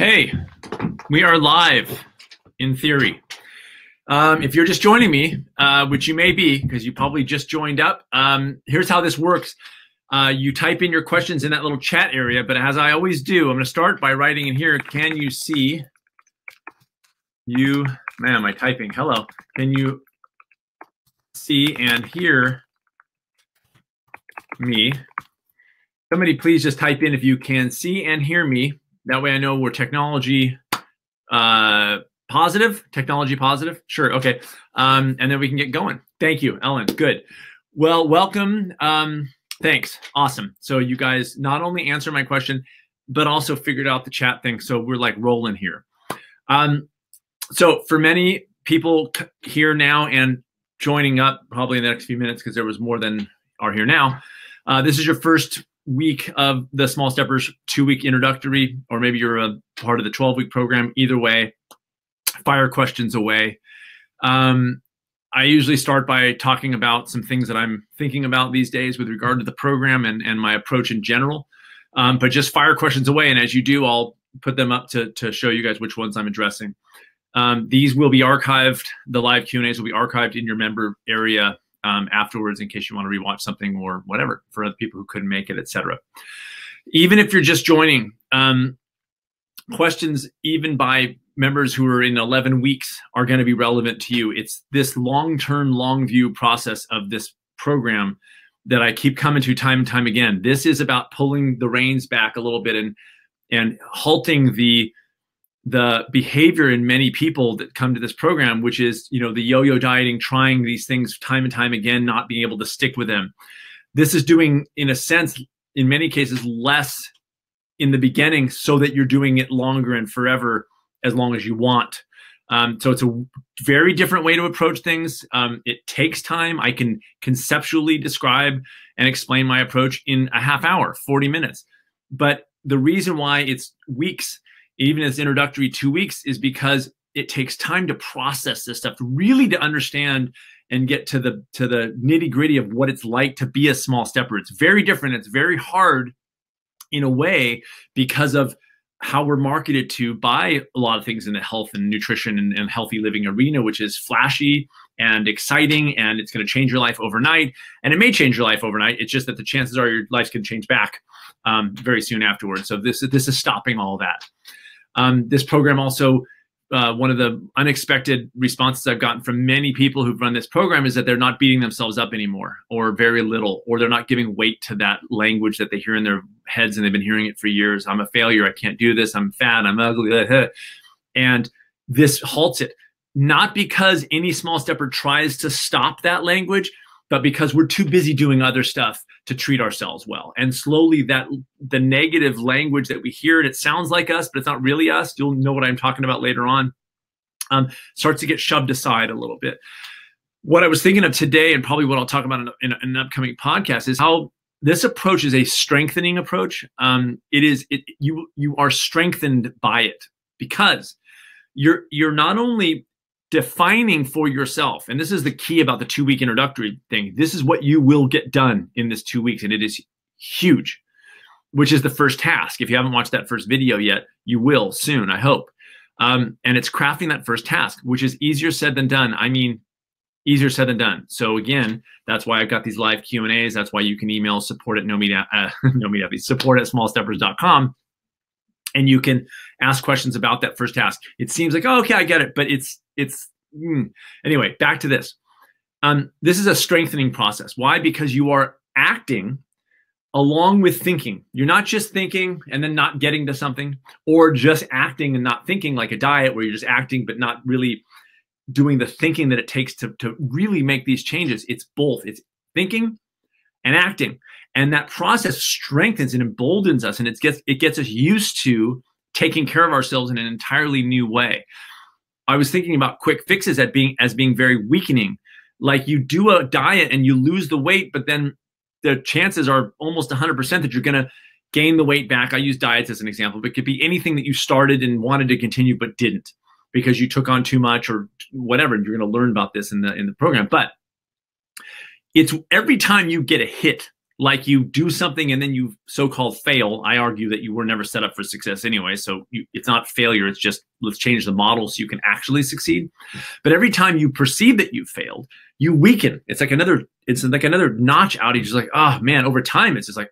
Hey, we are live in theory. If you're just joining me, which you may be because you probably just joined up, here's how this works. You type in your questions in that little chat area, but as I always do, I'm going to start by writing in here, can you see you, man, am I typing? Hello. Can you see and hear me? Somebody please just type in if you can see and hear me. That way I know we're technology positive. Sure, okay. And then we can get going. Thank you, Ellen. Good. Well, welcome. Thanks. Awesome. So you guys not only answered my question, but also figured out the chat thing. So we're like rolling here. So for many people here now and joining up probably in the next few minutes, because there was more than are here now, this is your first week of the Small Steppers 2-week introductory, or maybe you're a part of the 12-week program. Either way, fire questions away. I usually start by talking about some things that I'm thinking about these days with regard to the program and my approach in general. But just fire questions away, and as you do, I'll put them up to show you guys which ones I'm addressing. These will be archived. The live Q&As will be archived in your member area afterwards in case you want to rewatch something or whatever for other people who couldn't make it, etc. Even if you're just joining, questions even by members who are in 11 weeks are going to be relevant to you. It's this long-term, long-view process of this program that I keep coming to time and time again. This is about pulling the reins back a little bit and halting the behavior in many people that come to this program, which is, the yo-yo dieting, trying these things time and time again, not being able to stick with them. This is doing, in a sense, in many cases, less in the beginning so that you're doing it longer and forever as long as you want. So it's a very different way to approach things. It takes time. I can conceptually describe and explain my approach in a half hour, 40 minutes. But the reason why it's weeks, even as introductory 2 weeks, is because it takes time to process this stuff, really to understand and get to the nitty gritty of what it's like to be a small stepper. It's very different. It's very hard in a way because of how we're marketed to by a lot of things in the health and nutrition and healthy living arena, which is flashy and exciting, and it's going to change your life overnight. And it may change your life overnight. It's just that the chances are your life's going to change back very soon afterwards. So this is stopping all that. This program also, one of the unexpected responses I've gotten from many people who've run this program is that they're not beating themselves up anymore, or very little, or they're not giving weight to that language that they hear in their heads and they've been hearing it for years. I'm a failure. I can't do this. I'm fat. I'm ugly. And this halts it. Not because any small stepper tries to stop that language, but because we're too busy doing other stuff to treat ourselves well. And slowly the negative language that we hear, and it sounds like us, but it's not really us, you'll know what I'm talking about later on, starts to get shoved aside a little bit. What I was thinking of today, and probably what I'll talk about in an upcoming podcast, is how this approach is a strengthening approach. You are strengthened by it because you're not only defining for yourself, and this is the key about the 2-week introductory thing. This is what you will get done in this 2 weeks, and it is huge, which is the first task. If you haven't watched that first video yet, you will soon, I hope. And it's crafting that first task, which is easier said than done. I mean, easier said than done. So again, that's why I've got these live Q&As. That's why you can email support at smallsteppers.com. And you can ask questions about that first task. It seems like, oh, okay, I get it. But anyway, back to this. This is a strengthening process. Why? Because you are acting along with thinking. You're not just thinking and then not getting to something, or just acting and not thinking, like a diet where you're just acting but not really doing the thinking that it takes to really make these changes. It's both. It's thinking and acting. And that process strengthens and emboldens us, and it gets us used to taking care of ourselves in an entirely new way. I was thinking about quick fixes as being very weakening. Like, you do a diet and you lose the weight, but then the chances are almost 100% that you're going to gain the weight back. I use diets as an example, but it could be anything that you started and wanted to continue but didn't because you took on too much or whatever. And you're going to learn about this in the program. But it's every time you get a hit like you do something and then you so-called fail. I argue that you were never set up for success anyway. So it's not failure. It's just, let's change the model so you can actually succeed. But every time you perceive that you failed, you weaken. It's like another notch out. You're just like, oh man, over time, it's just like,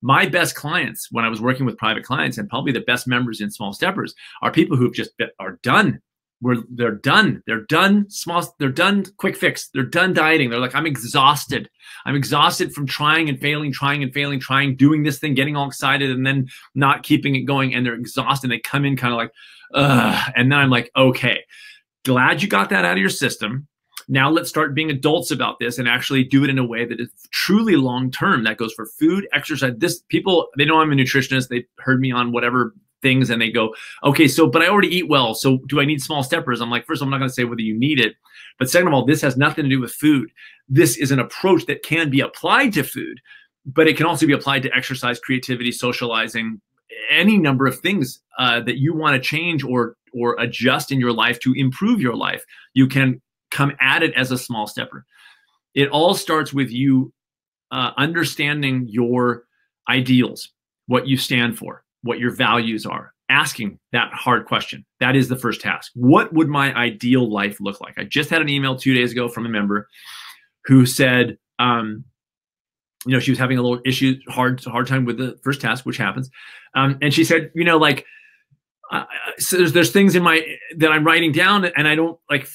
my best clients when I was working with private clients, and probably the best members in Small Steppers, are people who've just are done. They're done. They're done quick fix. They're done dieting. They're like, I'm exhausted. I'm exhausted from trying and failing, doing this thing, getting all excited and then not keeping it going. And they're exhausted. They come in kind of like, and then I'm like, okay, glad you got that out of your system. Now let's start being adults about this and actually do it in a way that is truly long-term. That goes for food, exercise. People, they know I'm a nutritionist. They heard me on whatever things and they go, okay, so, but I already eat well. So do I need Small Steppers? I'm like, first of all, I'm not going to say whether you need it, but second of all, this has nothing to do with food. This is an approach that can be applied to food, but it can also be applied to exercise, creativity, socializing, any number of things that you want to change or adjust in your life to improve your life. You can come at it as a small stepper. It all starts with you understanding your ideals, what you stand for, what your values are, asking that hard question. That is the first task. What would my ideal life look like? I just had an email 2 days ago from a member who said, she was having a little issue, hard time with the first task, which happens. And she said, so there's things that I'm writing down and I don't like,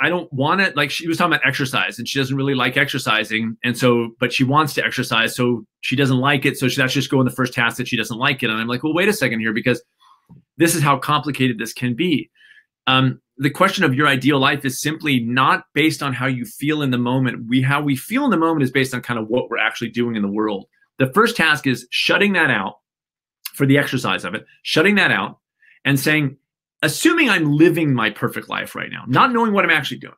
I don't want it. Like she was talking about exercise and she doesn't really like exercising. And so, but she wants to exercise. So she doesn't like it. So that's just going the first task that she doesn't like it. And I'm like, well, wait a second here, because this is how complicated this can be. The question of your ideal life is simply not based on how you feel in the moment. How we feel in the moment is based on kind of what we're actually doing in the world. The first task is shutting that out for the exercise of it, shutting that out and saying, assuming I'm living my perfect life right now, not knowing what I'm actually doing,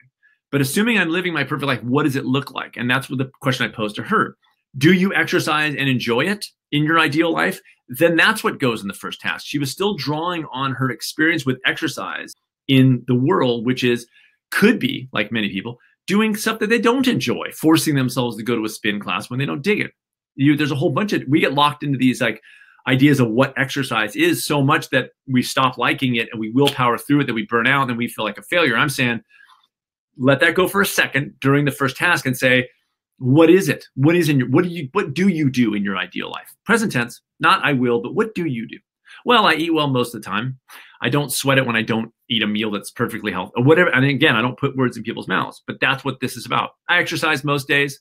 but assuming I'm living my perfect life, what does it look like? And that's what the question I posed to her. Do you exercise and enjoy it in your ideal life? Then that's what goes in the first task. She was still drawing on her experience with exercise in the world, which could be, like many people, doing stuff that they don't enjoy, forcing themselves to go to a spin class when they don't dig it. There's a whole bunch we get locked into these like ideas of what exercise is so much that we stop liking it and we willpower through it, that we burn out and we feel like a failure. I'm saying, let that go for a second during the first task and say, what is it? What do you do in your ideal life? Present tense, not I will, but what do you do? Well, I eat well most of the time. I don't sweat it when I don't eat a meal that's perfectly healthy or whatever. And again, I don't put words in people's mouths, but that's what this is about. I exercise most days.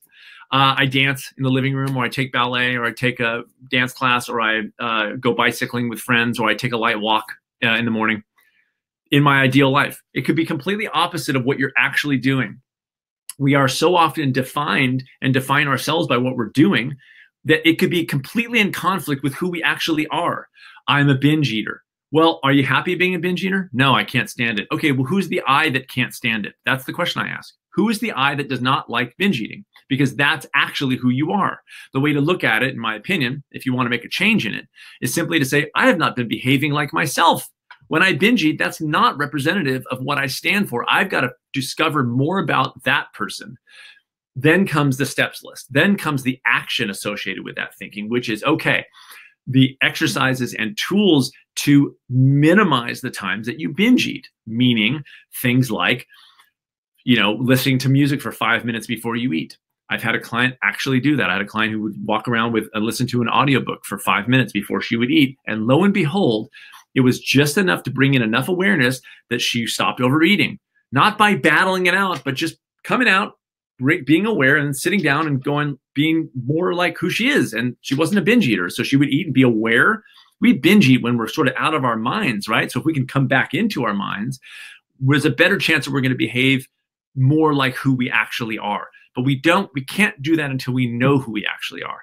I dance in the living room, or I take ballet, or I take a dance class, or I go bicycling with friends, or I take a light walk in the morning. In my ideal life, it could be completely opposite of what you're actually doing. We are so often defined and define ourselves by what we're doing that it could be completely in conflict with who we actually are. I'm a binge eater. Well, are you happy being a binge eater? No, I can't stand it. Okay, well, who's the I that can't stand it? That's the question I ask. Who is the I that does not like binge eating? Because that's actually who you are. The way to look at it, in my opinion, if you want to make a change in it, is simply to say, I have not been behaving like myself. When I binge eat, that's not representative of what I stand for. I've got to discover more about that person. Then comes the steps list. Then comes the action associated with that thinking, which is, okay, the exercises and tools to minimize the times that you binge eat, meaning things like, listening to music for 5 minutes before you eat. I've had a client actually do that. I had a client who would walk around with and listen to an audiobook for 5 minutes before she would eat. And lo and behold, it was just enough to bring in enough awareness that she stopped overeating, not by battling it out, but just coming out, being aware and sitting down and being more like who she is. And she wasn't a binge eater. So she would eat and be aware. We binge eat when we're sort of out of our minds, right? So if we can come back into our minds, there's a better chance that we're going to behave more like who we actually are. But we can't do that until we know who we actually are.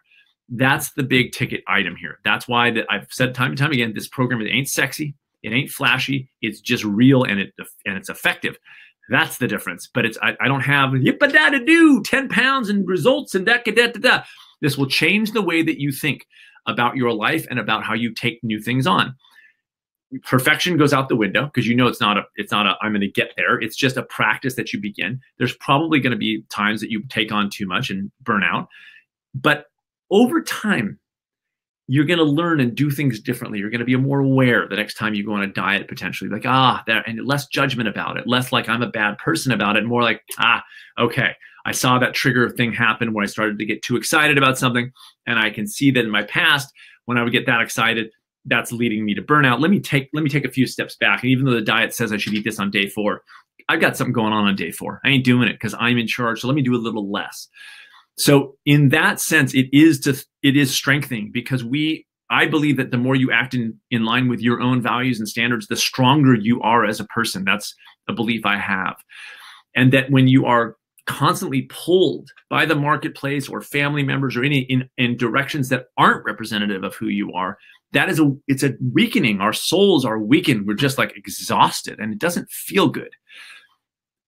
That's the big ticket item here. That's why I've said time and time again, this program, it ain't sexy, it ain't flashy, it's just real and it's effective. That's the difference. But I don't have yippa-da-da-do, 10 pounds and results and da-da-da-da. This will change the way that you think about your life and about how you take new things on. Perfection goes out the window because it's not a I'm going to get there. It's just a practice that you begin. There's probably going to be times that you take on too much and burn out. But over time, you're going to learn and do things differently. You're going to be more aware the next time you go on a diet, potentially like, and less judgment about it, less like I'm a bad person about it, more like, okay, I saw that trigger thing happen when I started to get too excited about something. And I can see that in my past, when I would get that excited, that's leading me to burnout. Let me take a few steps back. And even though the diet says I should eat this on day 4, I've got something going on day 4. I ain't doing it because I'm in charge. So let me do a little less. So in that sense, it is strengthening, because I believe that the more you act in line with your own values and standards, the stronger you are as a person. That's a belief I have. And that when you are constantly pulled by the marketplace or family members or in directions that aren't representative of who you are, it's a weakening. Our souls are weakened. We're just like exhausted, and it doesn't feel good.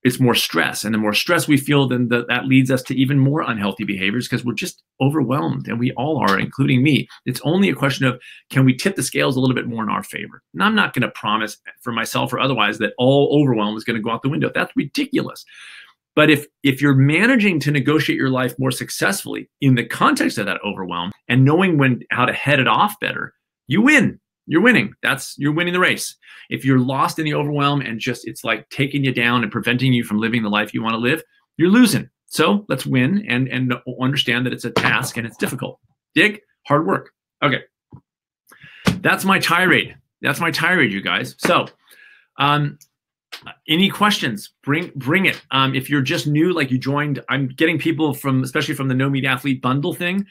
It's more stress. And the more stress we feel, then that leads us to even more unhealthy behaviors, because we're just overwhelmed, and we all are, including me. It's only a question of, can we tip the scales a little bit more in our favor? And I'm not going to promise for myself or otherwise that all overwhelm is going to go out the window. That's ridiculous. But if you're managing to negotiate your life more successfully in the context of that overwhelm and knowing how to head it off better, you win. You're winning. You're winning the race. If you're lost in the overwhelm and it's like taking you down and preventing you from living the life you want to live, you're losing. So let's win and understand that it's a task and it's difficult. Dig? Hard work. Okay. That's my tirade. You guys. So, any questions? Bring it. If you're just new, like you joined, I'm getting people especially from the No Meat Athlete bundle thing.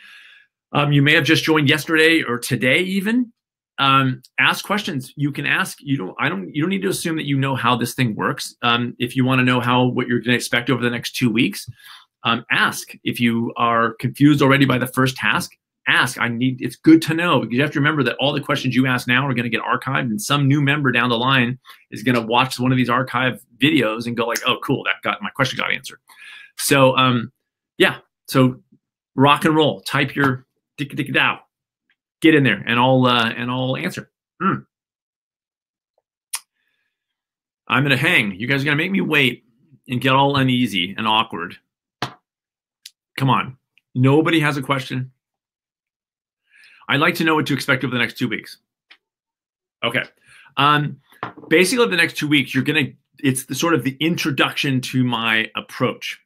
You may have just joined yesterday or today even. Ask questions. You can ask. You don't need to assume that you know how this thing works. If you want to know what you're going to expect over the next 2 weeks, ask. If you are confused already by the first task, ask. It's good to know, because you have to remember that all the questions you ask now are going to get archived, and some new member down the line is going to watch one of these archive videos and go like, oh, cool, my question got answered. So, yeah. So rock and roll. Type your dick-a-dick-a-dow. Get in there, and I'll answer. I'm gonna hang. You guys are gonna make me wait and get all uneasy and awkward. Come on. Nobody has a question? I'd like to know what to expect over the next 2 weeks. Okay. Basically, the next 2 weeks, it's the sort of the introduction to my approach.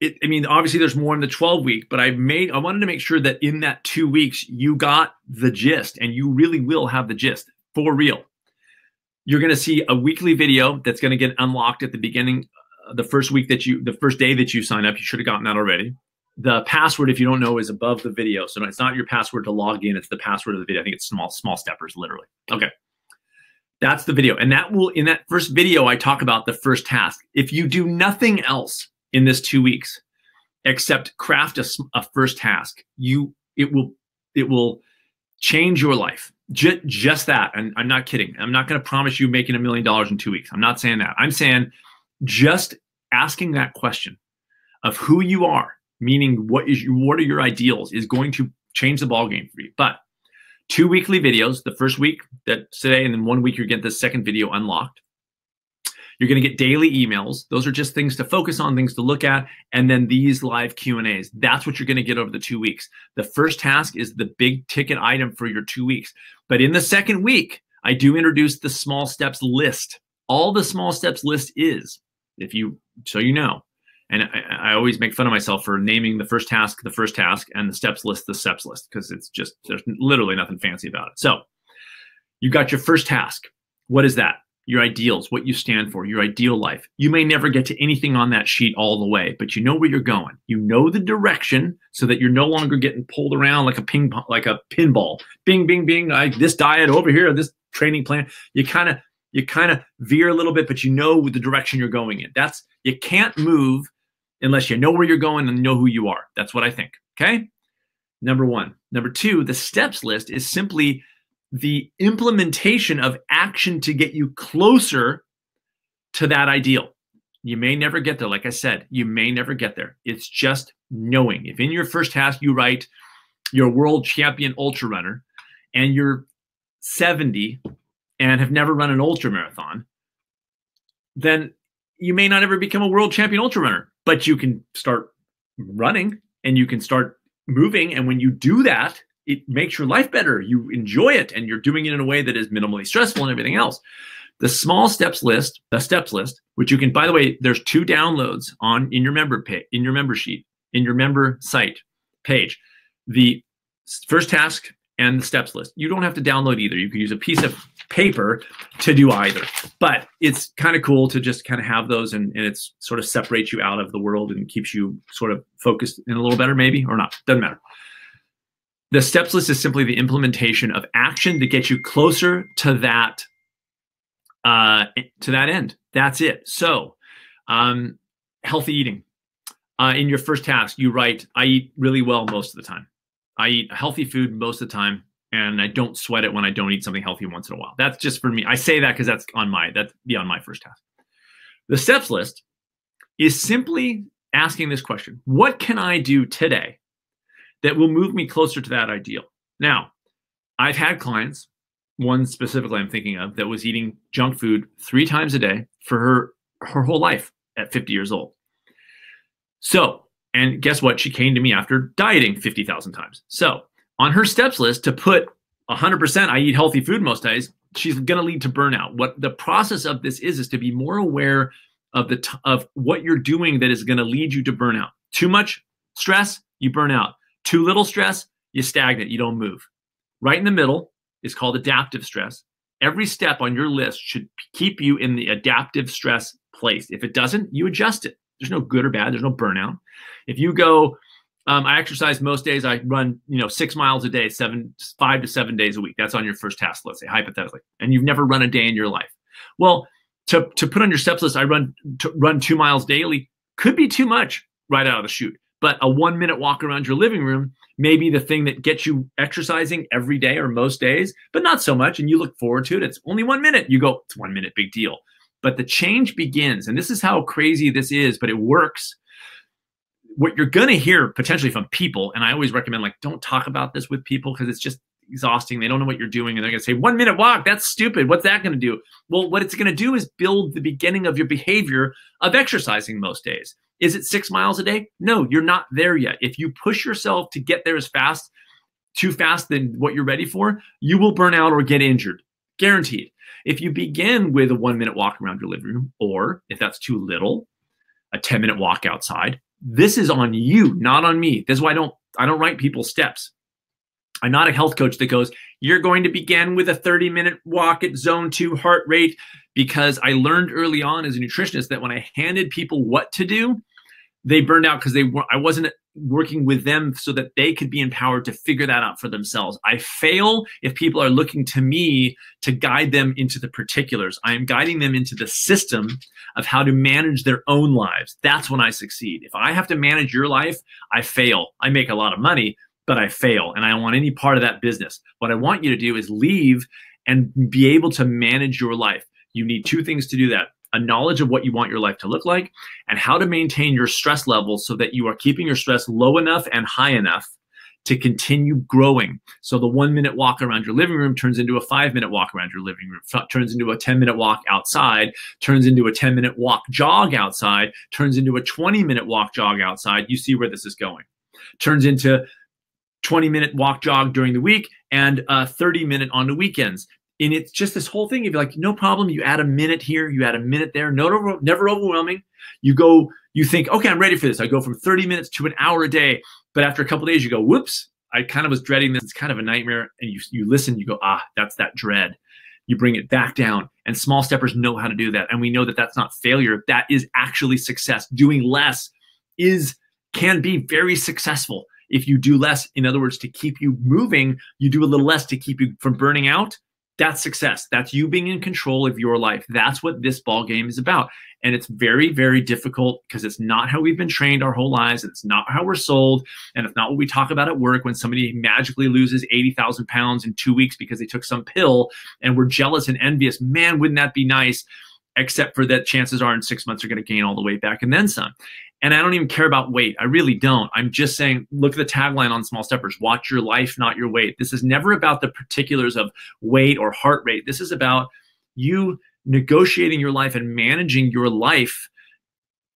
Obviously there's more in the 12-week, but I wanted to make sure that in that 2 weeks, you got the gist, and you really will have the gist for real. You're going to see a weekly video that's going to get unlocked at the beginning, the first day that you sign up. You should have gotten that already. The password, if you don't know, is above the video. So it's not your password to log in. It's the password of the video. I think it's small steppers, literally. Okay. That's the video. And in that first video, I talk about the first task. If you do nothing else in this 2 weeks, except craft a first task, it will change your life. Just that. And I'm not kidding. I'm not going to promise you making $1 million in 2 weeks. I'm not saying that. I'm saying just asking that question of who you are, meaning what are your ideals, is going to change the ballgame for you. But 2 weekly videos, the first week, that's today, and then 1 week you get the second video unlocked. You're going to get daily emails. Those are just things to focus on, things to look at, and then these live Q&As. That's what you're going to get over the 2 weeks. The first task is the big ticket item for your 2 weeks. But in the second week, I do introduce the small steps list. All the small steps list is, so you know, and I always make fun of myself for naming the first task, and the steps list, the steps list, because there's literally nothing fancy about it. So you got your first task. What is that? Your ideals, what you stand for, your ideal life. You may never get to anything on that sheet all the way, but you know where you're going. You know the direction, so that you're no longer getting pulled around like a pinball. Bing, bing, bing. This diet over here, this training plan. You kind of veer a little bit, but you know the direction you're going in. You can't move unless you know where you're going and know who you are. That's what I think. Okay. Number one. Number two, the steps list is simply the implementation of action to get you closer to that ideal. You may never get there. Like I said, you may never get there. It's just knowing. If in your first task you write you're a world champion ultra runner and you're 70 and have never run an ultra marathon, then you may not ever become a world champion ultra runner, but you can start running and you can start moving. And when you do that, it makes your life better. You enjoy it, and you're doing it in a way that is minimally stressful and everything else. The small steps list, which you can, by the way, there's 2 downloads in your member page, in your member sheet, in your member site page, the first task and the steps list. You don't have to download either. You can use a piece of paper to do either, but it's kind of cool to just kind of have those, and it's sort of separates you out of the world and keeps you sort of focused in a little better, maybe, or not, doesn't matter. The steps list is simply the implementation of action to get you closer to that end. That's it. So, healthy eating. In your first task, you write, I eat really well most of the time. I eat healthy food most of the time, and I don't sweat it when I don't eat something healthy once in a while. That's just for me. I say that because that's beyond my first task. The steps list is simply asking this question: what can I do today that will move me closer to that ideal? Now, I've had clients, one specifically I'm thinking of, that was eating junk food 3 times a day for her whole life at 50 years old. So, and guess what? She came to me after dieting 50,000 times. So on her steps list to put 100%, I eat healthy food most days, she's going to lead to burnout. What the process of this is to be more aware of of what you're doing that is going to lead you to burnout. Too much stress, you burn out. Too little stress, you stagnate, you don't move. Right in the middle is called adaptive stress. Every step on your list should keep you in the adaptive stress place. If it doesn't, you adjust it. There's no good or bad. There's no burnout. If you go, I exercise most days. I run, 6 miles a day, 5 to 7 days a week. That's on your first task, let's say, hypothetically. And you've never run a day in your life. Well, to put on your steps list, I run 2 miles daily. Could be too much right out of the chute. But a 1-minute walk around your living room may be the thing that gets you exercising every day or most days, but not so much. And you look forward to it. It's only 1 minute. You go, it's 1 minute, big deal. But the change begins, and this is how crazy this is, but it works. What you're going to hear potentially from people, and I always recommend, don't talk about this with people because it's just exhausting. They don't know what you're doing, and they're going to say, 1 minute walk, that's stupid. What's that going to do? Well, what it's going to do is build the beginning of your behavior of exercising most days. Is it 6 miles a day? No, you're not there yet. If you push yourself to get there too fast than what you're ready for, you will burn out or get injured. Guaranteed. If you begin with a 1-minute walk around your living room, or if that's too little, a 10-minute walk outside, this is on you, not on me. This is why I don't write people steps. I'm not a health coach that goes, you're going to begin with a 30-minute walk at zone 2 heart rate, because I learned early on as a nutritionist that when I handed people what to do, they burned out because I wasn't working with them so that they could be empowered to figure that out for themselves. I fail if people are looking to me to guide them into the particulars. I am guiding them into the system of how to manage their own lives. That's when I succeed. If I have to manage your life, I fail. I make a lot of money, but I fail, and I don't want any part of that business. What I want you to do is leave and be able to manage your life. You need 2 things to do that: a knowledge of what you want your life to look like, and how to maintain your stress levels so that you are keeping your stress low enough and high enough to continue growing. So the 1-minute walk around your living room turns into a 5-minute walk around your living room, turns into a 10-minute walk outside, turns into a 10-minute walk jog outside, turns into a 20-minute walk jog outside. You see where this is going. Turns into 20-minute walk jog during the week and a 30-minute on the weekends. And it's just this whole thing. You'd be like, no problem. You add a minute here, you add a minute there. Never overwhelming. You think, okay, I'm ready for this. I go from 30 minutes to an hour a day. But after a couple of days, you go, whoops, I kind of was dreading this. It's kind of a nightmare. And you listen, you go, that's that dread. You bring it back down. And small steppers know how to do that. And we know that that's not failure. That is actually success. Doing less can be very successful. If you do less, in other words, to keep you moving, you do a little less to keep you from burning out. That's success. That's you being in control of your life. That's what this ball game is about. And it's very, very difficult because it's not how we've been trained our whole lives. It's not how we're sold. And it's not what we talk about at work when somebody magically loses 80,000 pounds in 2 weeks because they took some pill, and we're jealous and envious. Man, wouldn't that be nice? Except for that chances are in 6 months you're going to gain all the weight back and then some. And I don't even care about weight. I really don't. I'm just saying, look at the tagline on Small Steppers: watch your life, not your weight. This is never about the particulars of weight or heart rate. This is about you negotiating your life and managing your life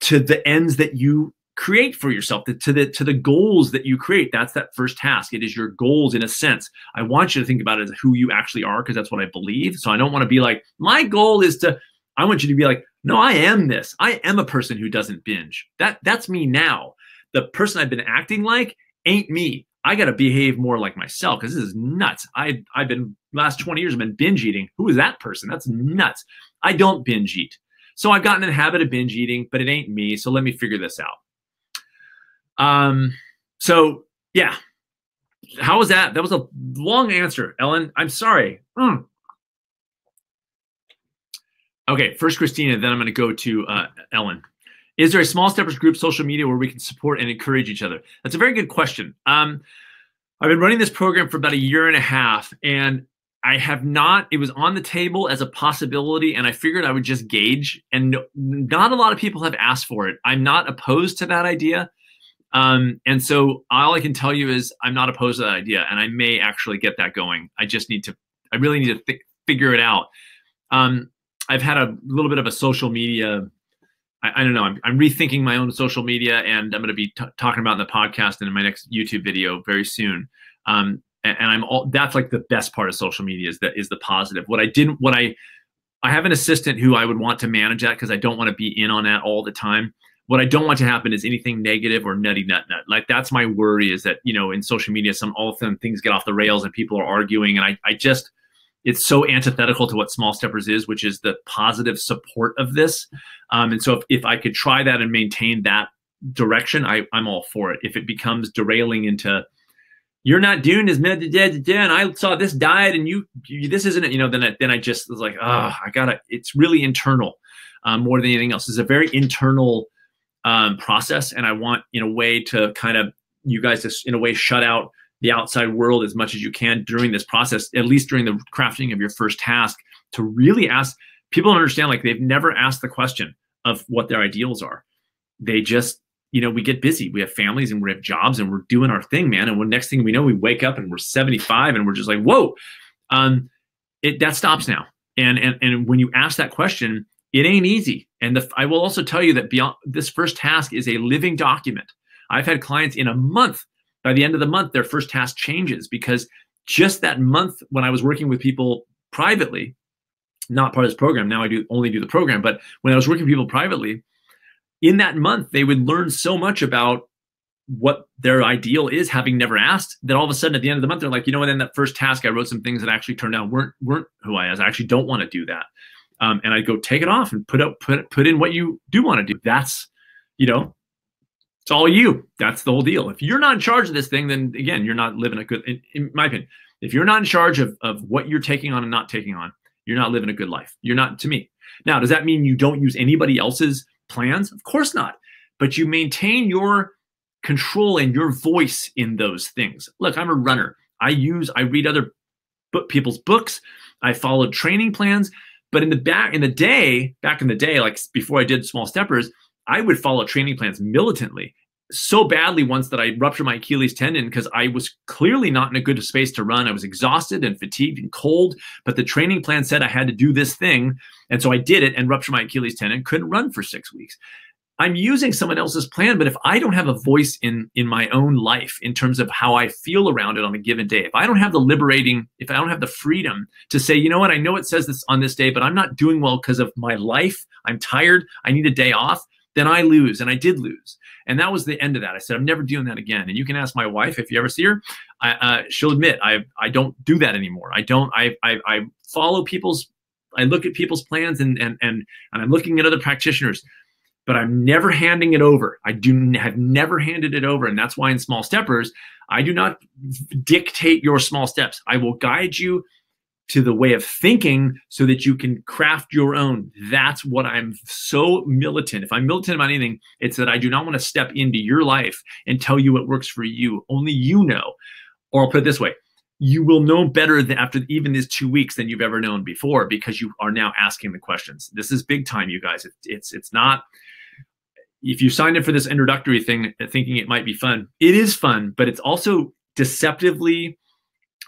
to the ends that you create for yourself, to the goals that you create. That's that first task. It is your goals in a sense. I want you to think about it as who you actually are, because that's what I believe. So I don't want to be like, my goal is to, I want you to be like, no, I am this. I am a person who doesn't binge. That's me now. The person I've been acting like ain't me. I got to behave more like myself, because this is nuts. I've been, last 20 years, I've been binge eating. Who is that person? That's nuts. I don't binge eat. So I've gotten in the habit of binge eating, but it ain't me. So let me figure this out. So yeah, how was that? That was a long answer, Ellen. I'm sorry. Okay, first Christina, then I'm going to go to Ellen. Is there a Small Steppers group social media where we can support and encourage each other? That's a very good question. I've been running this program for about 1.5 years, and I have not, it was on the table as a possibility, and I figured I would just gauge, and not a lot of people have asked for it. I'm not opposed to that idea. And so all I can tell you is I'm not opposed to that idea, and I may actually get that going. I really need to figure it out. I've had a little bit of a social media, I don't know, I'm rethinking my own social media, and I'm going to be talking about in the podcast and in my next YouTube video very soon. And that's like the best part of social media is the positive. I have an assistant who I would want to manage that, because I don't want to be in on that all the time. What I don't want to happen is anything negative or nutty nut. Like, that's my worry, is that, in social media, all of a sudden things get off the rails and people are arguing. And it's so antithetical to what Small Steppers is, which is the positive support of this. And so if I could try that and maintain that direction, I'm all for it. If it becomes derailing into, you're not doing as much, and I saw this diet and you this isn't it, then I just was like, it's really internal more than anything else. It's a very internal process. And I want, in a way, to kind of, you guys to, in a way, shut out the outside world as much as you can during this process, at least during the crafting of your first task, to really ask people to understand, like, they've never asked the question of what their ideals are. They just, we get busy. We have families and we have jobs and we're doing our thing, man. And when next thing we know, we wake up and we're 75 and we're just like, whoa, that stops now. And when you ask that question, it ain't easy. And I will also tell you that beyond this first task is a living document. I've had clients in a month, by the end of the month, their first task changes, because just that month when I was working with people privately, not part of this program, now I only do the program, but when I was working with people privately, in that month, they would learn so much about what their ideal is, having never asked, that all of a sudden at the end of the month, they're like, in that first task, I wrote some things that actually turned out weren't who I was. I actually don't want to do that. And I go, take it off and put in what you do want to do. That's, it's all you. That's the whole deal. If you're not in charge of this thing, then again, you're not living a good, in my opinion, if you're not in charge of what you're taking on and not taking on, you're not living a good life. You're not, to me. Now, does that mean you don't use anybody else's plans? Of course not. But you maintain your control and your voice in those things. Look, I'm a runner. I read other people's books. I followed training plans. But back in the day, like before I did Small Steppers, I would follow training plans militantly, so badly once that I ruptured my Achilles tendon, because I was clearly not in a good space to run. I was exhausted and fatigued and cold, but the training plan said I had to do this thing. And so I did it and ruptured my Achilles tendon, couldn't run for 6 weeks. I'm using someone else's plan, but if I don't have a voice in my own life in terms of how I feel around it on a given day, if I don't have the freedom to say, you know what, I know it says this on this day, but I'm not doing well because of my life, I'm tired, I need a day off, then I lose. And I did lose. And that was the end of that. I said, I'm never doing that again. And you can ask my wife, if you ever see her, she'll admit I don't do that anymore. I follow I look at people's plans and I'm looking at other practitioners, but I'm never handing it over. Have never handed it over. And that's why in Small Steppers, I do not dictate your small steps. I will guide you to the way of thinking so that you can craft your own. That's what I'm so militant. If I'm militant about anything, it's that I do not want to step into your life and tell you what works for you. Only you know. Or I'll put it this way. You will know better after even these 2 weeks than you've ever known before, because you are now asking the questions. This is big time, you guys. It's not, if you signed up for this introductory thing thinking it might be fun, it is fun, but it's also deceptively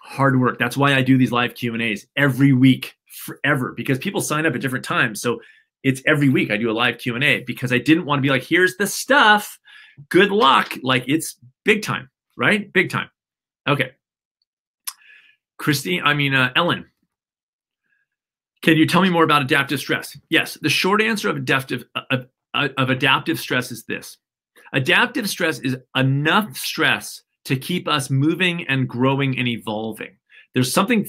hard work. That's why I do these live Q&As every week forever, because people sign up at different times. So it's every week I do a live Q&A, because I didn't want to be like, here's the stuff. good luck. Like it's big time, right? Big time. Okay. Ellen, can you tell me more about adaptive stress? Yes. The short answer of adaptive stress is this. Adaptive stress is enough stress to keep us moving and growing and evolving. There's something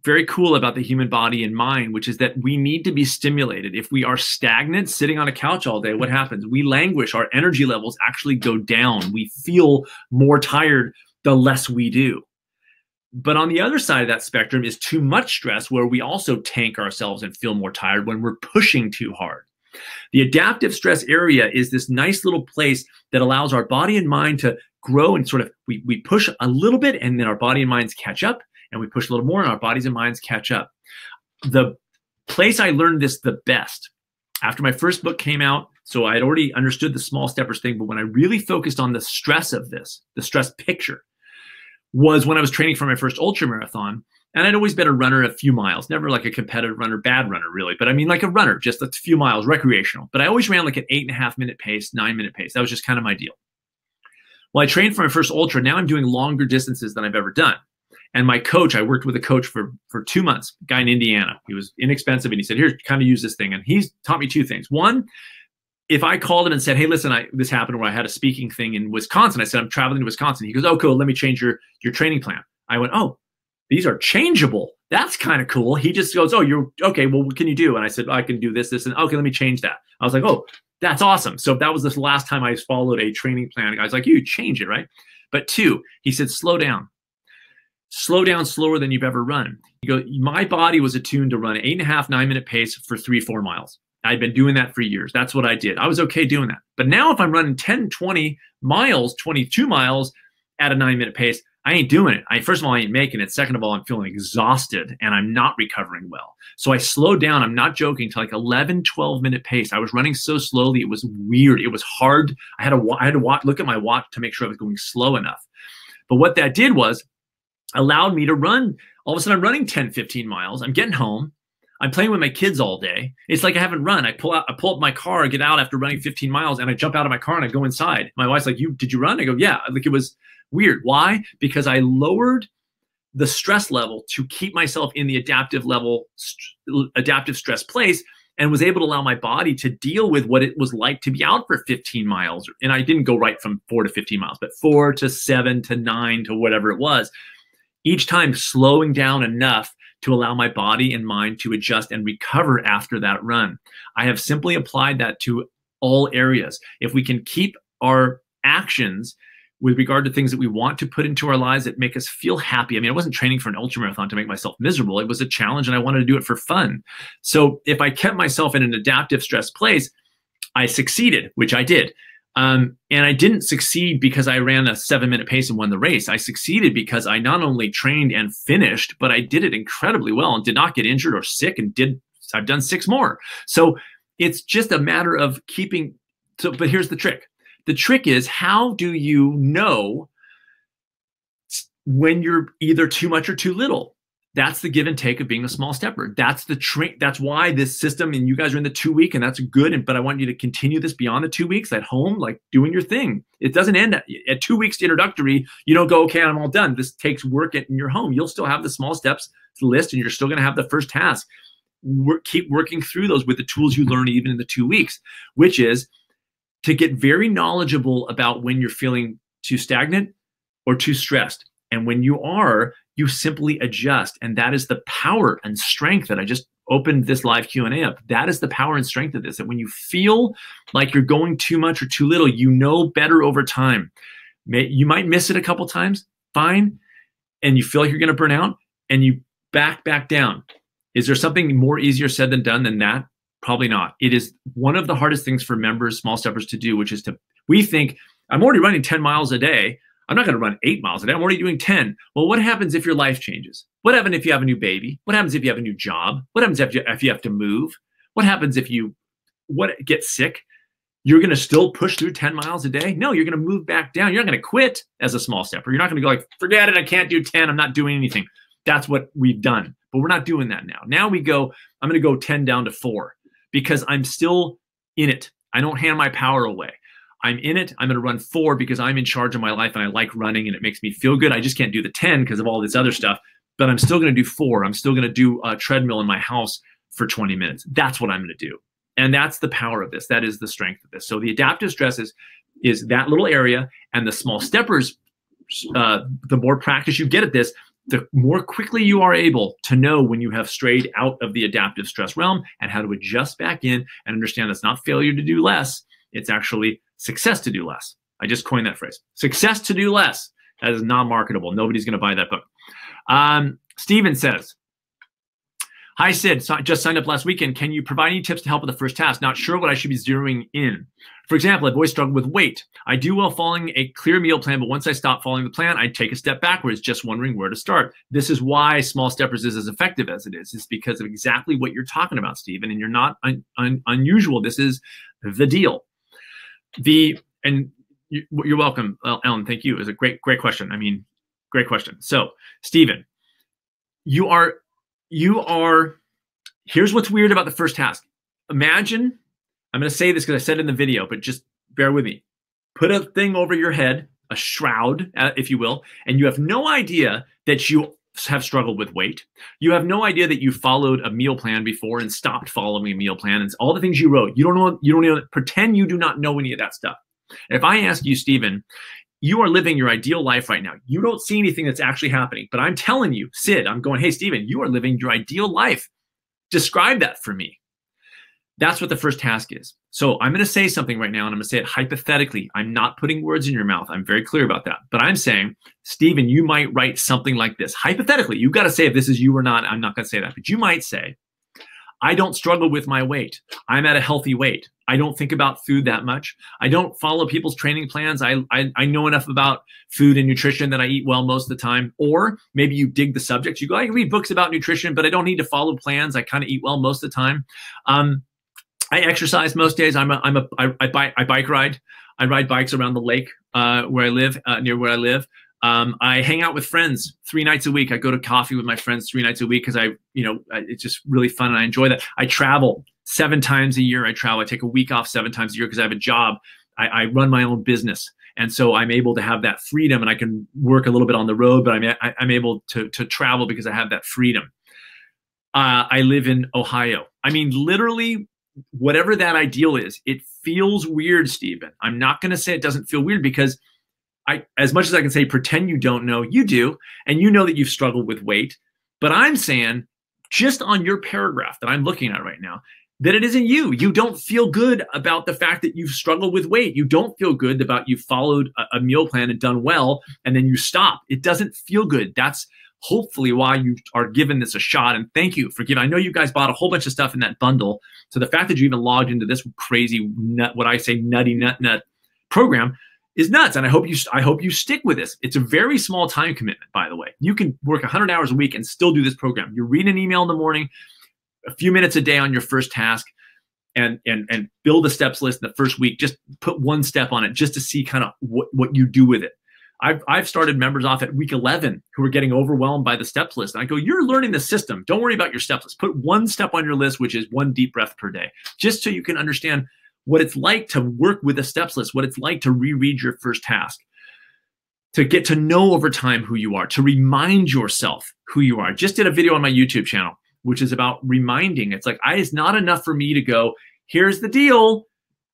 very cool about the human body and mind, which is that we need to be stimulated. If we are stagnant, sitting on a couch all day, what happens? We languish. Our energy levels actually go down. We feel more tired the less we do. But on the other side of that spectrum is too much stress, where we also tank ourselves and feel more tired when we're pushing too hard. The adaptive stress area is this nice little place that allows our body and mind to grow, and sort of we push a little bit and then our body and minds catch up, and we push a little more and our bodies and minds catch up. The place I learned this the best after my first book came out, so I had already understood the small steppers thing, but when I really focused on the stress of this, the stress picture, was when I was training for my first ultra marathon. And I'd always been a runner a few miles, never like a competitive runner, bad runner really, but I mean like a runner, just a few miles, recreational. But I always ran like an 8.5 minute pace, 9 minute pace. That was just kind of my deal. Well, I trained for my first ultra. Now I'm doing longer distances than I've ever done. And my coach, I worked with a coach for 2 months, a guy in Indiana. He was inexpensive, and he said, here, kind of use this thing. And he's taught me two things. One, if I called him and said, hey, listen, this happened where I had a speaking thing in Wisconsin. I said, I'm traveling to Wisconsin. He goes, oh, cool. Let me change your training plan. I went, oh, these are changeable. That's kind of cool. He just goes, oh, you're okay. Well, what can you do? And I said, I can do this, and okay, let me change that. I was like, oh, that's awesome. So that was the last time I followed a training plan. I was like, you change it, right? But two, he said, slow down. Slow down slower than you've ever run. You go, my body was attuned to run 8.5, 9 minute pace for 3-4 miles. I'd been doing that for years. That's what I did. I was okay doing that. But now if I'm running 10, 20 miles, 22 miles at a 9 minute pace, I ain't doing it. First of all, I ain't making it. Second of all, I'm feeling exhausted and I'm not recovering well. So I slowed down. I'm not joking, to like 11, 12 minute pace. I was running so slowly. It was weird. It was hard. I had to look at my watch to make sure I was going slow enough. But what that did was allowed me to run. All of a sudden I'm running 10, 15 miles. I'm getting home. I'm playing with my kids all day. It's like I haven't run. I pull up my car, get out after running 15 miles, and I jump out of my car and I go inside. My wife's like, did you run? I go, yeah. Like, it was weird. Why? Because I lowered the stress level to keep myself in the adaptive stress place, and was able to allow my body to deal with what it was like to be out for 15 miles. And I didn't go right from 4 to 15 miles, but 4 to 7 to 9 to whatever it was. Each time slowing down enough to allow my body and mind to adjust and recover after that run. I have simply applied that to all areas. If we can keep our actions with regard to things that we want to put into our lives that make us feel happy. I mean, I wasn't training for an ultramarathon to make myself miserable. It was a challenge and I wanted to do it for fun. So if I kept myself in an adaptive stress place, I succeeded, which I did. And I didn't succeed because I ran a 7-minute pace and won the race. I succeeded because I not only trained and finished, but I did it incredibly well and did not get injured or sick, and I've done 6 more. So it's just a matter of keeping. So, but here's the trick. The trick is, how do you know when you're either too much or too little? That's the give and take of being a small stepper. That's the trick. That's why this system, and you guys are in the 2 week, and that's good. But I want you to continue this beyond the 2 weeks at home, like doing your thing. It doesn't end at 2 weeks introductory. You don't go, okay, I'm all done. This takes work in your home. You'll still have the small steps list, and you're still going to have the first task. Keep working through those with the tools you learn even in the 2 weeks, which is to get very knowledgeable about when you're feeling too stagnant or too stressed. And when you are, you simply adjust. And that is the power and strength that I just opened this live Q&A up. That is the power and strength of this. That when you feel like you're going too much or too little, you know better over time. You might miss it a couple times, fine. And you feel like you're going to burn out, and you back down. Is there something more easier said than done than that? Probably not. It is one of the hardest things for members, small steppers, to do, which is we think, I'm already running 10 miles a day. I'm not going to run 8 miles a day. I'm already doing 10. Well, what happens if your life changes? What happens if you have a new baby? What happens if you have a new job? What happens if you have to move? What happens if you get sick? You're going to still push through 10 miles a day? No, you're going to move back down. You're not going to quit as a small stepper. You're not going to go like, forget it, I can't do 10. I'm not doing anything. That's what we've done. But we're not doing that now. Now we go, I'm going to go 10 down to 4 because I'm still in it. I don't hand my power away. I'm in it. I'm going to run 4 because I'm in charge of my life and I like running and it makes me feel good. I just can't do the 10 because of all this other stuff, but I'm still going to do 4. I'm still going to do a treadmill in my house for 20 minutes. That's what I'm going to do. And that's the power of this. That is the strength of this. So the adaptive stress is that little area, and the small steppers, the more practice you get at this, the more quickly you are able to know when you have strayed out of the adaptive stress realm and how to adjust back in and understand it's not failure to do less. It's actually success to do less. I just coined that phrase. Success to do less. That is non-marketable. Nobody's going to buy that book. Steven says, hi, Sid. Just signed up last weekend. Can you provide any tips to help with the first task? Not sure what I should be zeroing in. For example, I've always struggled with weight. I do well following a clear meal plan, but once I stop following the plan, I take a step backwards, just wondering where to start. This is why Small Steppers is as effective as it is. It's because of exactly what you're talking about, Stephen, and you're not unusual. This is the deal. You're welcome, Ellen. Thank you. It was a great question. I mean, great question. So, Stephen, you are, here's what's weird about the first task. Imagine, I'm going to say this because I said it in the video, but just bear with me. Put a thing over your head, a shroud, if you will, and you have no idea that you have struggled with weight. You have no idea that you followed a meal plan before and stopped following a meal plan and all the things you wrote. You don't know, pretend you do not know any of that stuff. If I ask you, Stephen, you are living your ideal life right now. You don't see anything that's actually happening, but I'm telling you, Sid, I'm going, hey, Stephen, you are living your ideal life. Describe that for me. That's what the first task is. So I'm going to say something right now, and I'm going to say it hypothetically. I'm not putting words in your mouth. I'm very clear about that. But I'm saying, Stephen, you might write something like this. Hypothetically, you've got to say if this is you or not. I'm not going to say that. But you might say, I don't struggle with my weight. I'm at a healthy weight. I don't think about food that much. I don't follow people's training plans. I know enough about food and nutrition that I eat well most of the time. Or maybe you dig the subject. You go, I can read books about nutrition, but I don't need to follow plans. I kind of eat well most of the time. I exercise most days. I bike ride. I ride bikes around the lake where I live, near where I live. I hang out with friends 3 nights a week. I go to coffee with my friends 3 nights a week because it's just really fun and I enjoy that. I travel 7 times a year. I take a week off 7 times a year because I have a job. I run my own business. And so I'm able to have that freedom, and I can work a little bit on the road, but I'm able to travel because I have that freedom. I live in Ohio. I mean, literally, whatever that ideal is, it feels weird, Stephen. I'm not going to say it doesn't feel weird because as much as I can say, pretend you don't know, you do. And you know that you've struggled with weight. But I'm saying, just on your paragraph that I'm looking at right now, that it isn't you. You don't feel good about the fact that you've struggled with weight. You don't feel good about you followed a meal plan and done well, and then you stop. It doesn't feel good. That's hopefully why you are giving this a shot. And thank you for giving. I know you guys bought a whole bunch of stuff in that bundle. So the fact that you even logged into this crazy nut, what I say nutty nut program is nuts. And I hope you stick with this. It's a very small time commitment, by the way. You can work 100 hours a week and still do this program. You read an email in the morning, a few minutes a day on your first task, and build a steps list in the first week. Just put 1 step on it just to see kind of what you do with it. I've started members off at week 11 who are getting overwhelmed by the steps list. And I go, you're learning the system. Don't worry about your steps list. Put 1 step on your list, which is 1 deep breath per day, just so you can understand what it's like to work with a steps list, what it's like to reread your first task, to get to know over time who you are, to remind yourself who you are. I just did a video on my YouTube channel, which is about reminding. It's like, it's not enough for me to go, here's the deal,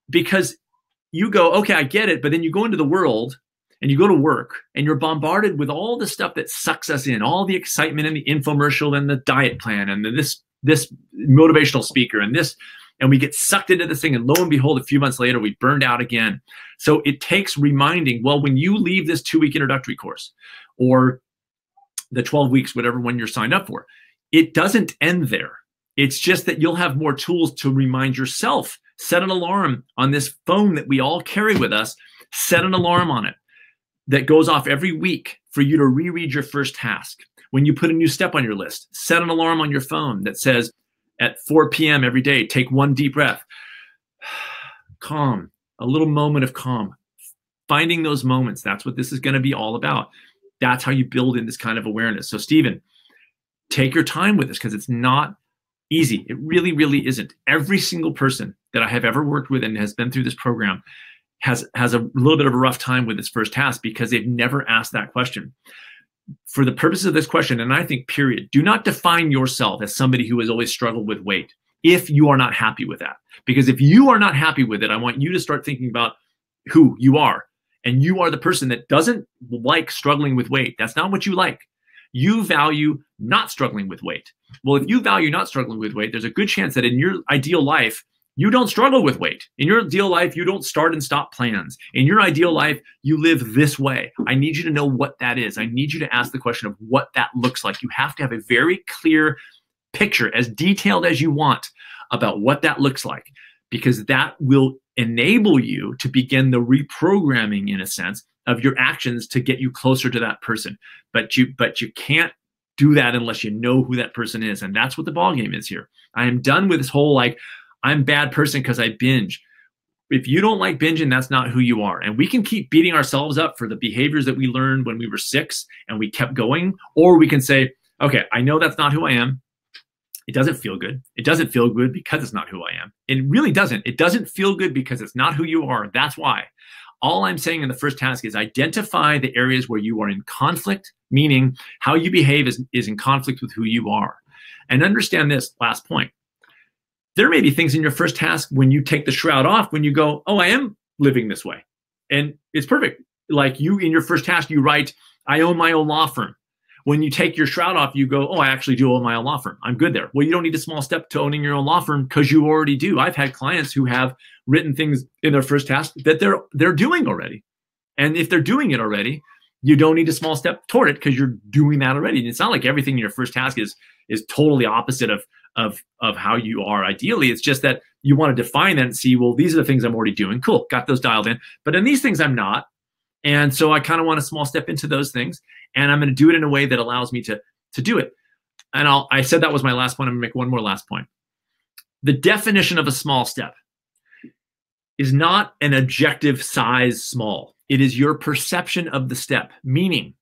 because you go, okay, I get it. But then you go into the world and you go to work and you're bombarded with all the stuff that sucks us in, all the excitement and the infomercial and the diet plan and this motivational speaker and this, and we get sucked into this thing. And lo and behold, a few months later, we burned out again. So it takes reminding, well, when you leave this 2-week introductory course or the 12 weeks, whatever one you're signed up for, it doesn't end there. It's just that you'll have more tools to remind yourself. Set an alarm on this phone that we all carry with us. Set an alarm on it that goes off every week for you to reread your first task. When you put a new step on your list, set an alarm on your phone that says at 4 p.m. every day, take 1 deep breath. Calm, a little moment of calm. Finding those moments, that's what this is going to be all about. That's how you build in this kind of awareness. So Stephen, take your time with this because it's not easy. It really, really isn't. Every single person that I have ever worked with and has been through this program, has a little bit of a rough time with its first task because they've never asked that question. For the purposes of this question, and I think period, do not define yourself as somebody who has always struggled with weight if you are not happy with that. Because if you are not happy with it, I want you to start thinking about who you are. And you are the person that doesn't like struggling with weight. That's not what you like. You value not struggling with weight. Well, if you value not struggling with weight, there's a good chance that in your ideal life, you don't struggle with weight. In your ideal life, you don't start and stop plans. In your ideal life, you live this way. I need you to know what that is. I need you to ask the question of what that looks like. You have to have a very clear picture, as detailed as you want, about what that looks like, because that will enable you to begin the reprogramming, in a sense, of your actions to get you closer to that person. But you can't do that unless you know who that person is. And that's what the ballgame is here. I am done with this whole, like, I'm a bad person because I binge. If you don't like binging, that's not who you are. And we can keep beating ourselves up for the behaviors that we learned when we were 6 and we kept going. Or we can say, okay, I know that's not who I am. It doesn't feel good. It doesn't feel good because it's not who I am. It really doesn't. It doesn't feel good because it's not who you are. That's why. All I'm saying in the first task is identify the areas where you are in conflict, meaning how you behave is in conflict with who you are. And understand this last point. There may be things in your first task when you take the shroud off, when you go, oh, I am living this way. And it's perfect. Like you, in your first task, you write, I own my own law firm. When you take your shroud off, you go, oh, I actually do own my own law firm. I'm good there. Well, you don't need a small step to owning your own law firm because you already do. I've had clients who have written things in their first task that they're doing already. And if they're doing it already, you don't need a small step toward it because you're doing that already. And it's not like everything in your first task is totally opposite of how you are ideally. It's just that you want to define that and see, well, these are the things I'm already doing. Cool, got those dialed in. But in these things, I'm not. And so I kind of want a small step into those things. And I'm going to do it in a way that allows me to do it. And I said that was my last point. I'm going to make one more last point. The definition of a small step is not an objective size small. It is your perception of the step. Meaning,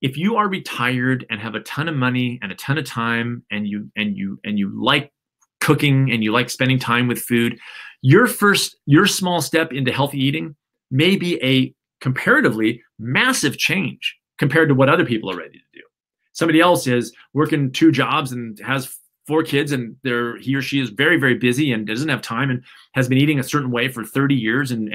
if you are retired and have a ton of money and a ton of time and you like cooking and you like spending time with food, your small step into healthy eating may be a comparatively massive change compared to what other people are ready to do. Somebody else is working 2 jobs and has 4 kids and he or she is very, very busy and doesn't have time and has been eating a certain way for 30 years and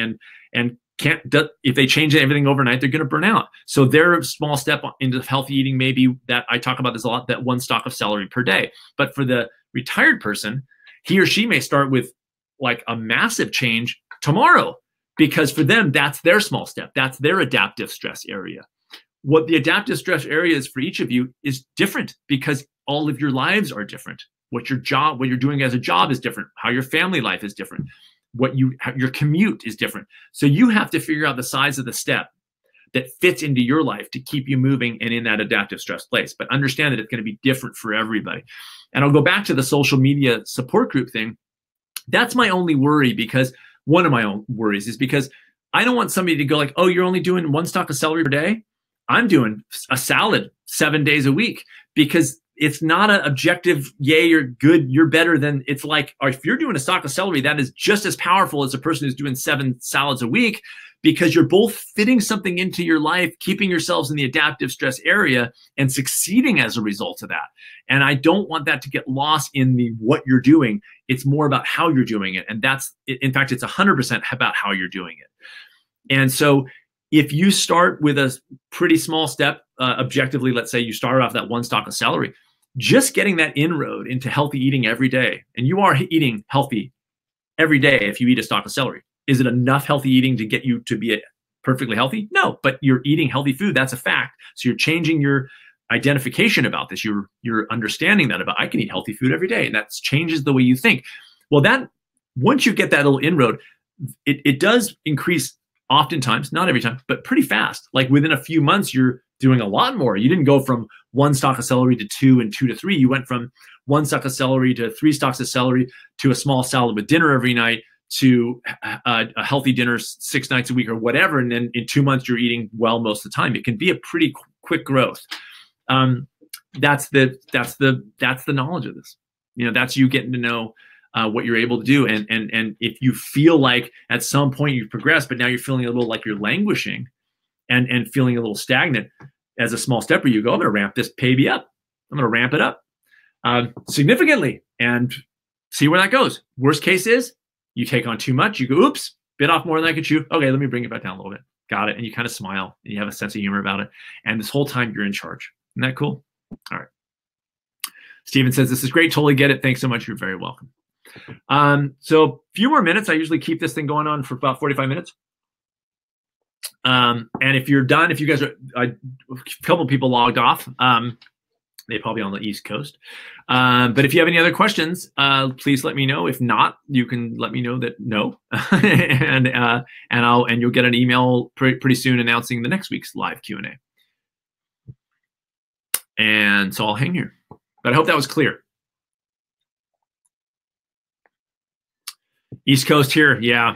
can't, if they change everything overnight, they're going to burn out. So their small step into healthy eating may be that, I talk about this a lot, that 1 stalk of celery per day. But for the retired person, he or she may start with like a massive change tomorrow, because for them, that's their small step. That's their adaptive stress area. What the adaptive stress area is for each of you is different because all of your lives are different. What you're doing as a job is different. How your family life is different. Your commute is different. So you have to figure out the size of the step that fits into your life to keep you moving and in that adaptive stress place. But understand that it's going to be different for everybody. And I'll go back to the social media support group thing. That's my only worry, because one of my own worries is because I don't want somebody to go like, oh, you're only doing 1 stalk of celery per day. I'm doing a salad 7 days a week, because it's not an objective, yay, you're good, you're better than. It's like, if you're doing a stalk of celery, that is just as powerful as a person who's doing 7 salads a week, because you're both fitting something into your life, keeping yourselves in the adaptive stress area and succeeding as a result of that. And I don't want that to get lost in what you're doing. It's more about how you're doing it. And in fact, it's 100% about how you're doing it. And so if you start with a pretty small step, objectively, let's say you start off that 1 stalk of celery, just getting that inroad into healthy eating every day, and you are eating healthy every day if you eat a stalk of celery. Is it enough healthy eating to get you to be perfectly healthy? No, but you're eating healthy food. That's a fact. So you're changing your identification about this. You're understanding that I can eat healthy food every day, and that changes the way you think. Well, once you get that little inroad, it does increase oftentimes, not every time, but pretty fast. Like within a few months, you're doing a lot more. You didn't go from 1 stalk of celery to 2 and 2 to 3. You went from 1 stalk of celery to 3 stalks of celery to a small salad with dinner every night to a healthy dinner 6 nights a week or whatever. And then in 2 months, you're eating well most of the time. It can be a pretty quick growth. That's the knowledge of this. That's you getting to know what you're able to do. And if you feel like at some point you've progressed, but now you're feeling a little like you're languishing and feeling a little stagnant, as a small stepper, you go, I'm going to ramp this baby up. I'm going to ramp it up significantly and see where that goes. Worst case is you take on too much. You go, oops, bit off more than I could chew. Okay, let me bring it back down a little bit. Got it. And you kind of smile and you have a sense of humor about it. And this whole time you're in charge. Isn't that cool? All right. Steven says, this is great. Totally get it. Thanks so much. You're very welcome. So a few more minutes. I usually keep this thing going on for about 45 minutes. And if you're done, if you guys are, a couple of people logged off, they're probably on the East Coast. But if you have any other questions, please let me know. If not, you can let me know that no, and you'll get an email pretty soon announcing the next week's live Q&A. And so I'll hang here. But I hope that was clear. East Coast here, yeah.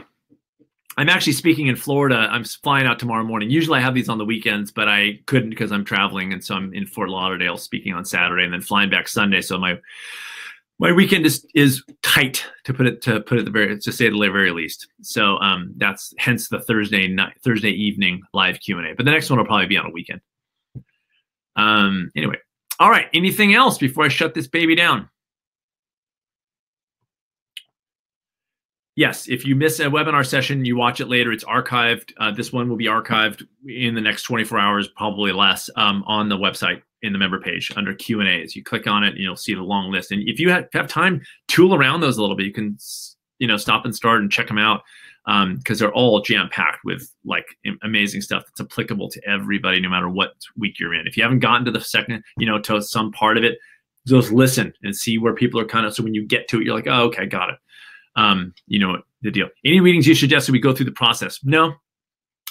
I'm actually speaking in Florida. I'm flying out tomorrow morning. Usually I have these on the weekends, but I couldn't because I'm traveling, and so I'm in Fort Lauderdale speaking on Saturday, and then flying back Sunday. So my weekend is tight, to say the very least. So that's hence the Thursday evening live Q&A. But the next one will probably be on a weekend. Anyway, all right. Anything else before I shut this baby down? Yes, if you miss a webinar session, you watch it later. It's archived. This one will be archived in the next 24 hours, probably less, on the website in the member page under Q&As. You click on it and you'll see the long list. And if you have time, tool around those a little bit. You can stop and start and check them out because they're all jam-packed with like amazing stuff that's applicable to everybody, no matter what week you're in. If you haven't gotten to the second, to some part of it, just listen and see where people are kind of, so when you get to it, you're like, oh, okay, got it. The deal. Any readings you suggest that we go through the process? No,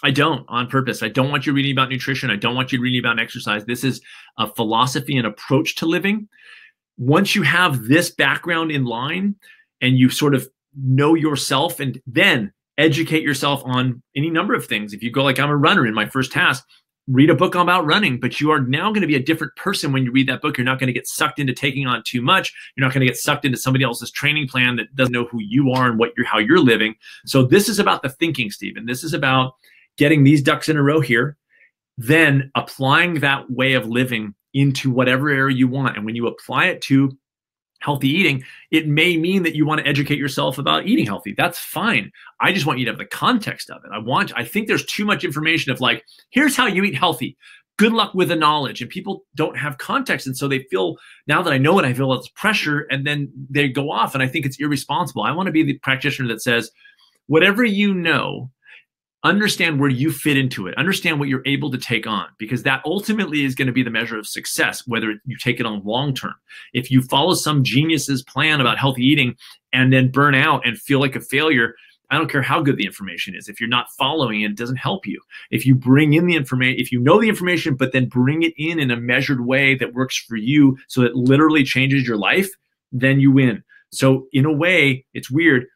I don't, on purpose. I don't want you reading about nutrition. I don't want you reading about exercise. This is a philosophy and approach to living. Once you have this background in line and you sort of know yourself, and then educate yourself on any number of things. If you go like, I'm a runner, in my first task, read a book about running, but you are now going to be a different person when you read that book. You're not going to get sucked into taking on too much. You're not going to get sucked into somebody else's training plan that doesn't know who you are and how you're living. So this is about the thinking, Stephen. This is about getting these ducks in a row here, then applying that way of living into whatever area you want. And when you apply it to healthy eating, it may mean that you want to educate yourself about eating healthy. That's fine. I just want you to have the context of it. I think there's too much information of like, here's how you eat healthy. Good luck with the knowledge. And people don't have context. And so they feel, now that I know it, I feel it's pressure, and then they go off, and I think it's irresponsible. I want to be the practitioner that says, whatever you know, understand where you fit into it. Understand what you're able to take on, because that ultimately is going to be the measure of success, whether you take it on long term. If you follow some genius's plan about healthy eating and then burn out and feel like a failure, I don't care how good the information is. If you're not following it, it doesn't help you. If you bring in the information, if you know the information, but then bring it in a measured way that works for you so it literally changes your life, then you win. So in a way, it's weird.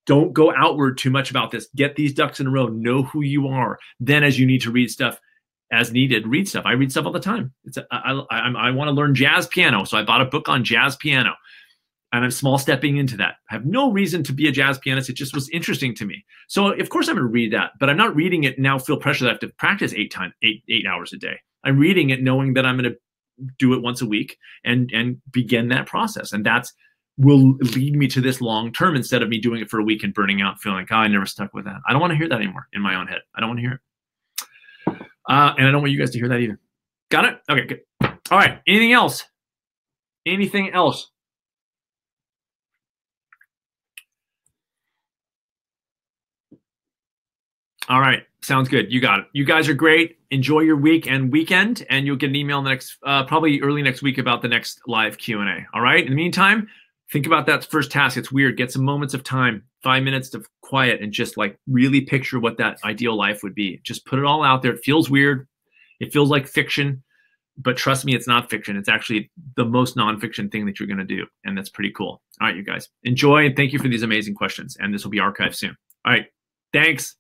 Don't go outward too much about this. Get these ducks in a row. Know who you are. Then as you need to read stuff as needed, read stuff. I read stuff all the time. I want to learn jazz piano. So I bought a book on jazz piano, and I'm small stepping into that. I have no reason to be a jazz pianist. It just was interesting to me. So of course I'm going to read that, but I'm not reading it now feel pressure that I have to practice 8 hours a day. I'm reading it knowing that I'm going to do it once a week and begin that process. And that's will lead me to this long term, instead of me doing it for a week and burning out, feeling like, oh, I never stuck with that. I don't want to hear that anymore in my own head. I don't want to hear it. And I don't want you guys to hear that either. Got it? Okay, good. All right. Anything else? Anything else? All right. Sounds good. You got it. You guys are great. Enjoy your week and weekend, and you'll get an email next, probably early next week, about the next live Q&A. All right. In the meantime, think about that first task. It's weird. Get some moments of time, 5 minutes of quiet, and just like really picture what that ideal life would be. Just put it all out there. It feels weird. It feels like fiction, but trust me, it's not fiction. It's actually the most nonfiction thing that you're going to do. And that's pretty cool. All right, you guys, enjoy, and thank you for these amazing questions. And this will be archived soon. All right. Thanks.